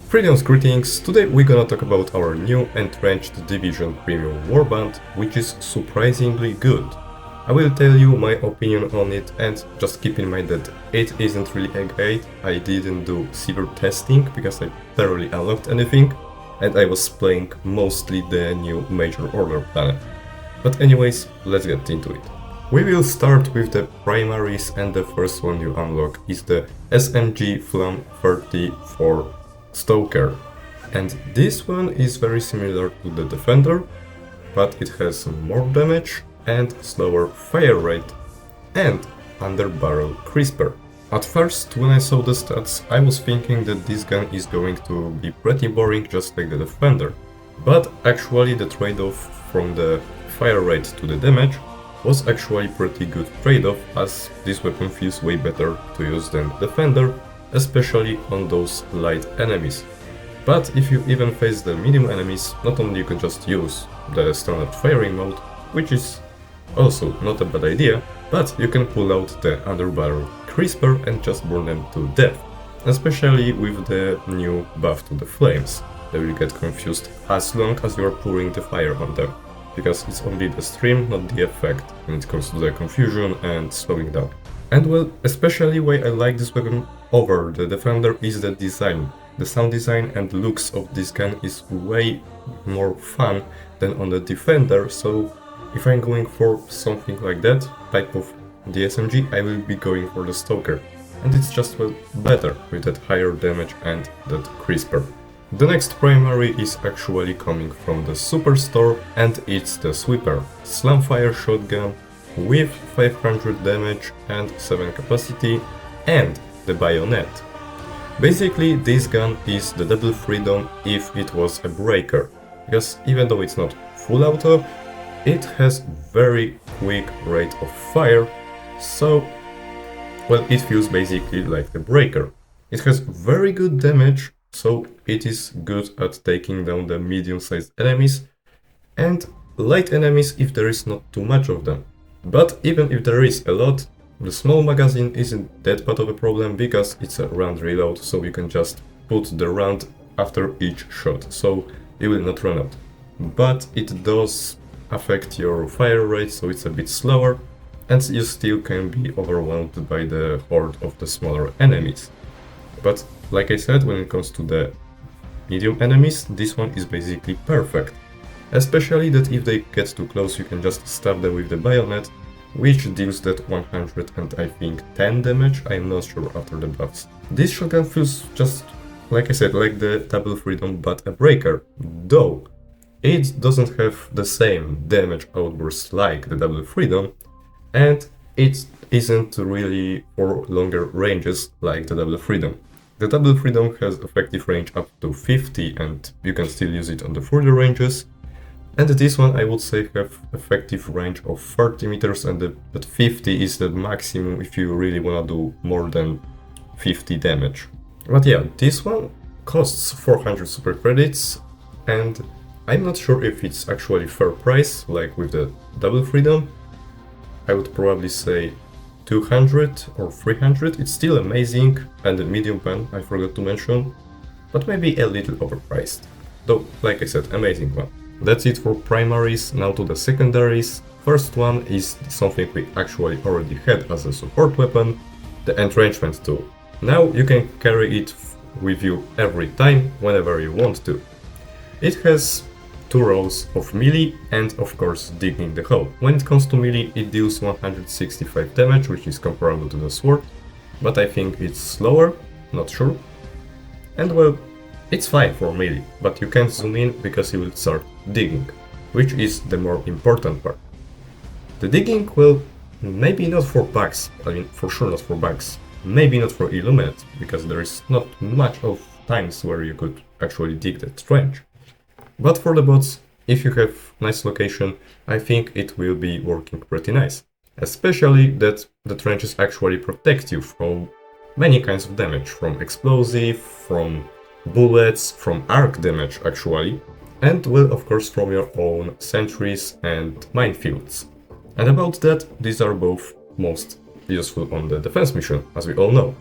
Freedom's greetings, today we're gonna talk about our new Entrenched Division Premium Warbond, which is surprisingly good. I will tell you my opinion on it, and just keep in mind that it isn't really a guide. I didn't do severe testing because I thoroughly unlocked anything, and I was playing mostly the new Major Order planet. But anyways, let's get into it. We will start with the primaries, and the first one you unlock is the SMG Flam 34 Stoker, and this one is very similar to the Defender, but it has more damage and slower fire rate and under barrel crisper. At first, when I saw the stats, I was thinking that this gun is going to be pretty boring just like the Defender, but actually the trade-off from the fire rate to the damage was actually pretty good trade-off, as this weapon feels way better to use than the Defender, especially on those light enemies. But if you even face the medium enemies, not only you can just use the standard firing mode, which is also not a bad idea, but you can pull out the underbarrel crisper and just burn them to death, especially with the new buff to the flames. They will get confused as long as you are pouring the fire on them, because it's only the stream, not the effect, when it comes to the confusion and slowing down. And well, especially why I like this weapon over the Defender is the design. The sound design and looks of this gun is way more fun than on the Defender, so if I'm going for something like that, type of the SMG, I will be going for the Stoker. And it's just well better with that higher damage and that crisper. The next primary is actually coming from the Superstore, and it's the Sweeper Slamfire shotgun with 500 damage and 7 capacity and the bayonet. Basically, this gun is the double freedom if it was a breaker, because even though it's not full auto, it has very quick rate of fire, so well, it feels basically like the breaker. It has very good damage, so it is good at taking down the medium-sized enemies and light enemies if there is not too much of them. But even if there is a lot, the small magazine isn't that bad of a problem because it's a round reload, so you can just put the round after each shot, so you will not run out. But it does affect your fire rate, so it's a bit slower, and you still can be overwhelmed by the horde of the smaller enemies. But like I said, when it comes to the medium enemies, this one is basically perfect. Especially that if they get too close, you can just stab them with the bayonet, which deals that 100 and I think 10 damage, I'm not sure after the buffs. This shotgun feels just, like I said, like the double freedom but a breaker, though it doesn't have the same damage outburst like the double freedom, and it isn't really for longer ranges like the double freedom. The double freedom has effective range up to 50 and you can still use it on the further ranges. And this one I would say have effective range of 30 meters, and that 50 is the maximum if you really wanna do more than 50 damage. But yeah, this one costs 400 super credits, and I'm not sure if it's actually fair price, like with the double freedom. I would probably say 200 or 300, it's still amazing, and the medium pen I forgot to mention, but maybe a little overpriced. Though, like I said, amazing one. That's it for primaries, now to the secondaries. First one is something we actually already had as a support weapon, the Entrenchment Tool. Now you can carry it with you every time, whenever you want to. It has 2 rows of melee and of course digging the hole. When it comes to melee, it deals 165 damage, which is comparable to the sword, but I think it's slower, not sure. And well, it's fine for melee, but you can't zoom in because you will start digging, which is the more important part. The digging, well, maybe not for bugs, I mean for sure not for bugs, maybe not for Illuminate, because there is not much of times where you could actually dig that trench. But for the bots, if you have nice location, I think it will be working pretty nice. Especially that the trenches actually protect you from many kinds of damage, from explosive, from bullets, from arc damage actually, and well, of course, from your own sentries and minefields. And about that, these are both most useful on the defense mission, as we all know.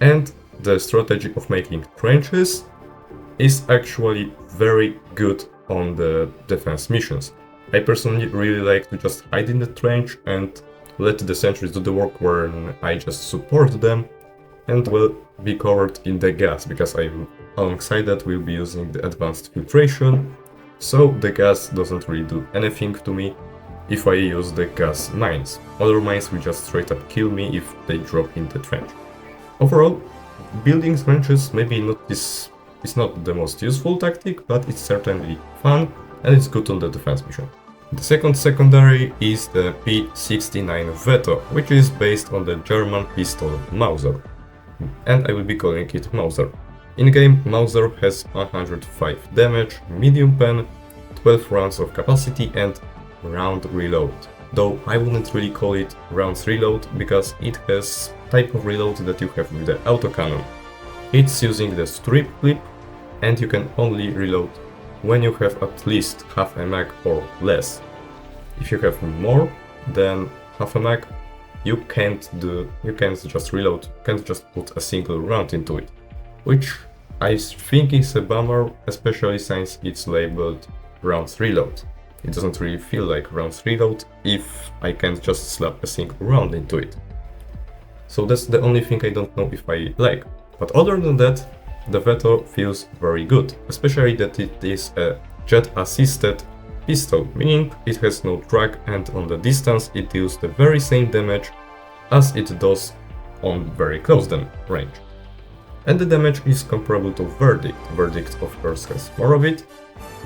And the strategy of making trenches is actually very good on the defense missions. I personally really like to just hide in the trench and let the sentries do the work when I just support them and will be covered in the gas, because I'm alongside that will be using the advanced filtration, so the gas doesn't really do anything to me if I use the gas mines. Other mines will just straight up kill me if they drop in the trench. Overall, building trenches maybe it's not the most useful tactic, but it's certainly fun and it's good on the defense mission. The second secondary is the P69 Veto, which is based on the German pistol Mauser, and I will be calling it Mauser. In-game, Mauser has 105 damage, medium pen, 12 rounds of capacity and round reload. Though I wouldn't really call it rounds reload, because it has type of reload that you have with the autocannon. It's using the strip clip, and you can only reload when you have at least half a mag or less. If you have more than half a mag, you can't just reload, can't just put a single round into it, which I think is a bummer, especially since it's labeled rounds reload. It doesn't really feel like rounds reload if I can't just slap a single round into it. So that's the only thing I don't know if I like. But other than that, the Veto feels very good, especially that it is a jet-assisted pistol, meaning it has no drag, and on the distance it deals the very same damage as it does on very close range. And the damage is comparable to Verdict. Verdict of course has more of it,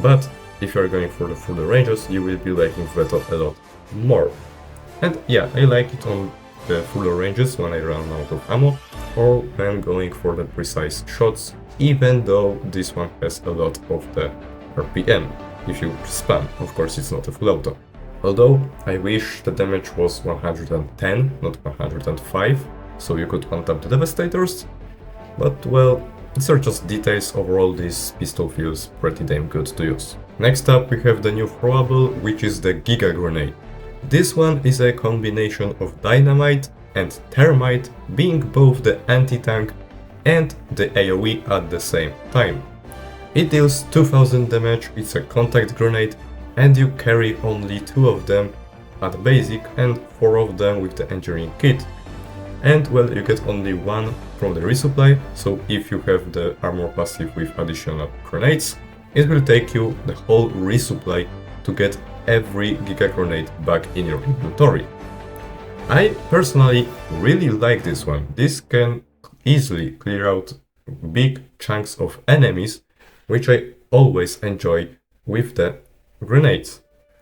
but if you're going for the full ranges, you will be liking Veto a lot more. And yeah, I like it on the fuller ranges when I run out of ammo, or when going for the precise shots, even though this one has a lot of the RPM. If you spam, of course it's not a full auto. Although I wish the damage was 110, not 105, so you could one-tap the Devastators, but well, these are just details. Overall this pistol feels pretty damn good to use. Next up we have the new throwable, which is the Giga Grenade. This one is a combination of dynamite and thermite, being both the anti-tank and the AoE at the same time. It deals 2000 damage, it's a contact grenade, and you carry only 2 of them at basic and 4 of them with the engineering kit. And well, you get only 1 from the resupply, so if you have the armor passive with additional grenades, it will take you the whole resupply to get every Giga Grenade back in your inventory. I personally really like this one. This can easily clear out big chunks of enemies, which I always enjoy with the grenades.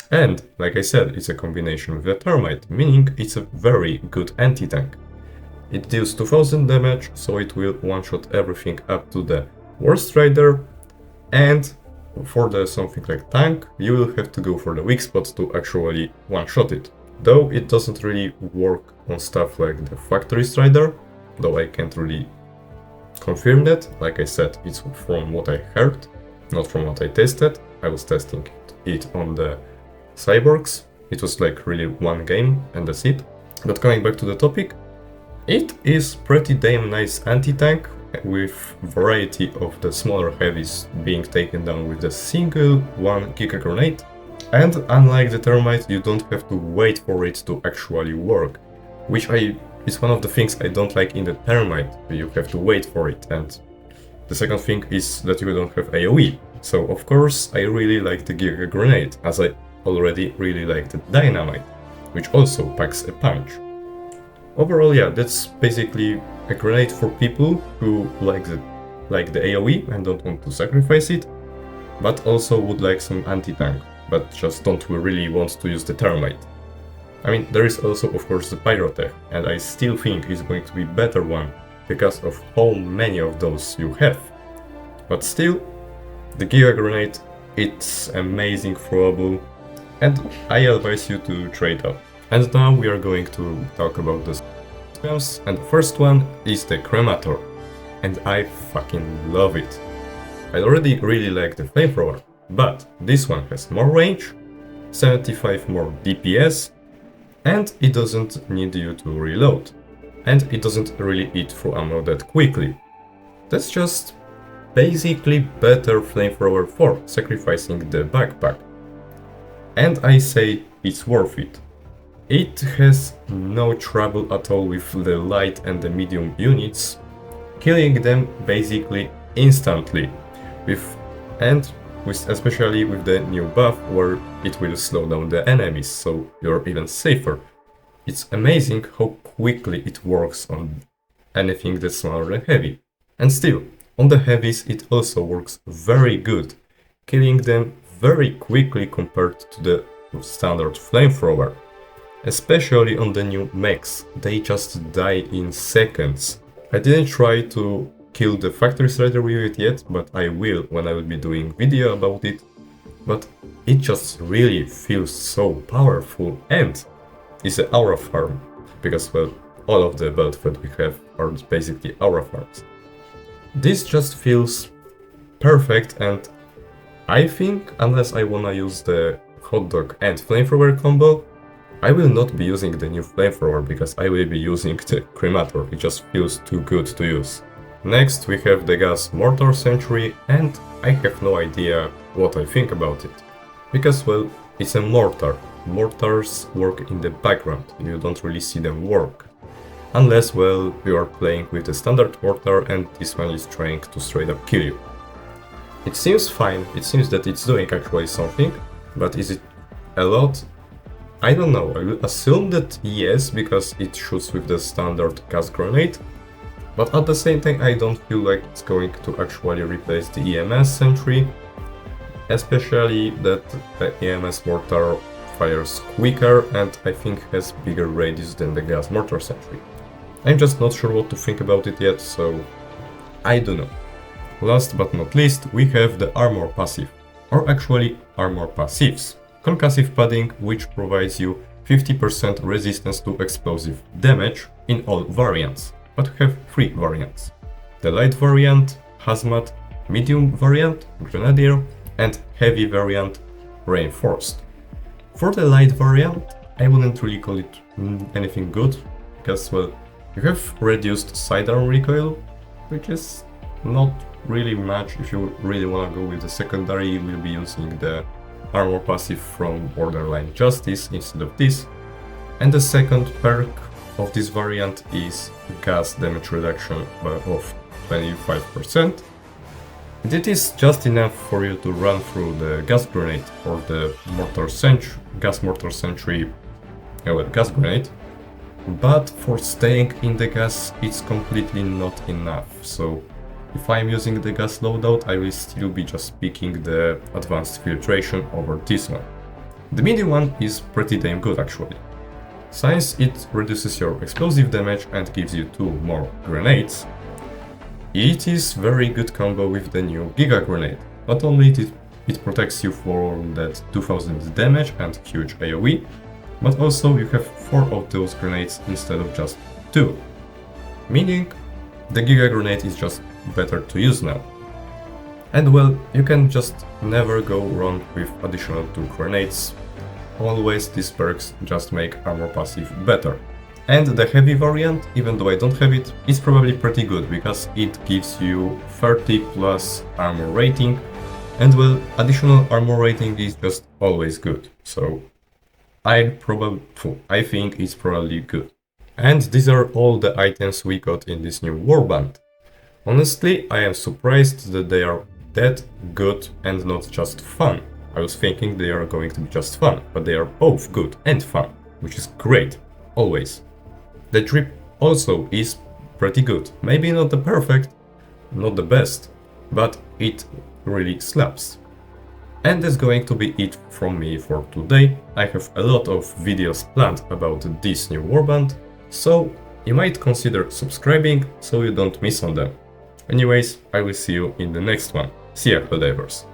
And like I said, it's a combination with the thermite, meaning it's a very good anti-tank. It deals 2000 damage, so it will one-shot everything up to the Worst Rider, and for the something like tank, you will have to go for the weak spots to actually one-shot it. Though it doesn't really work on stuff like the Factory Strider, though I can't really confirm that. Like I said, it's from what I heard, not from what I tested. I was testing it on the Cyborgs. It was like really one game and that's it. But coming back to the topic, it is pretty damn nice anti-tank, with variety of the smaller heavies being taken down with a single one Giga Grenade. And unlike the thermite, you don't have to wait for it to actually work, which is one of the things I don't like in the thermite. You have to wait for it, and the second thing is that you don't have AoE. So of course I really like the Giga Grenade, as I already really like the dynamite, which also packs a punch. Overall, yeah, that's basically a grenade for people who like the AoE and don't want to sacrifice it, but also would like some anti-tank, but just don't really want to use the thermite. I mean, there is also of course the Pyrotech, and I still think it's going to be better one because of how many of those you have. But still, the Giga Grenade, it's amazing throwable, and I advise you to trade up. And now we are going to talk about the spells, and the first one is the Cremator, and I fucking love it. I already really like the Flamethrower, but this one has more range, 75 more DPS, and it doesn't need you to reload, and it doesn't really eat through ammo that quickly. That's just basically better flamethrower for sacrificing the backpack. And I say it's worth it. It has no trouble at all with the light and the medium units, killing them basically instantly, especially with the new buff where it will slow down the enemies, so you're even safer. It's amazing how quickly it works on anything that's smaller than heavy. And still, on the heavies it also works very good, killing them very quickly compared to the standard flamethrower. Especially on the new mechs, they just die in seconds. I didn't try to kill the factory strider with it yet, but I will when I will be doing video about it. But it just really feels so powerful, and it's an aura farm, because well, all of the builds that we have are basically aura farms. This just feels perfect, and I think unless I wanna use the hot dog and flamethrower combo, I will not be using the new flamethrower because I will be using the Cremator. It just feels too good to use. Next we have the gas Mortar Sentry, and I have no idea what I think about it. Because well, it's a mortar. Mortars work in the background, you don't really see them work. Unless well, you are playing with the standard mortar and this one is trying to straight up kill you. It seems fine, it seems that it's doing actually something, but is it a lot? I don't know, I will assume that yes, because it shoots with the standard gas grenade, but at the same time I don't feel like it's going to actually replace the EMS sentry, especially that the EMS mortar fires quicker and I think has bigger radius than the gas mortar sentry. I'm just not sure what to think about it yet, so I don't know. Last but not least, we have the armor passive, or actually armor passives. Concussive Padding, which provides you 50% resistance to explosive damage in all variants, but we have 3 variants. The light variant, hazmat, medium variant, grenadier, and heavy variant, reinforced. For the light variant, I wouldn't really call it anything good, because well, you have reduced sidearm recoil, which is not really much. If you really want to go with the secondary, you will be using the armor passive from Borderline Justice instead of this. And the second perk of this variant is gas damage reduction of 25%. And it is just enough for you to run through the gas grenade or the gas mortar sentry, gas grenade. But for staying in the gas, it's completely not enough. So if I'm using the gas loadout, I will still be just picking the advanced filtration over this one. The medium one is pretty damn good actually. Since it reduces your explosive damage and gives you 2 more grenades, it is very good combo with the new Giga Grenade. Not only it protects you from that 2000 damage and huge AoE, but also you have 4 of those grenades instead of just 2. Meaning the Giga Grenade is just better to use now. And well, you can just never go wrong with additional 2 grenades. Always these perks just make armor passive better. And the heavy variant, even though I don't have it, is probably pretty good because it gives you 30 plus armor rating, and well, additional armor rating is just always good. So I think it's probably good. And these are all the items we got in this new Warbond. Honestly, I am surprised that they are that good and not just fun. I was thinking they are going to be just fun, but they are both good and fun, which is great, always. The drip also is pretty good. Maybe not the perfect, not the best, but it really slaps. And that's going to be it from me for today. I have a lot of videos planned about this new Warbond, so you might consider subscribing so you don't miss on them. Anyways, I will see you in the next one. See ya, Helldivers!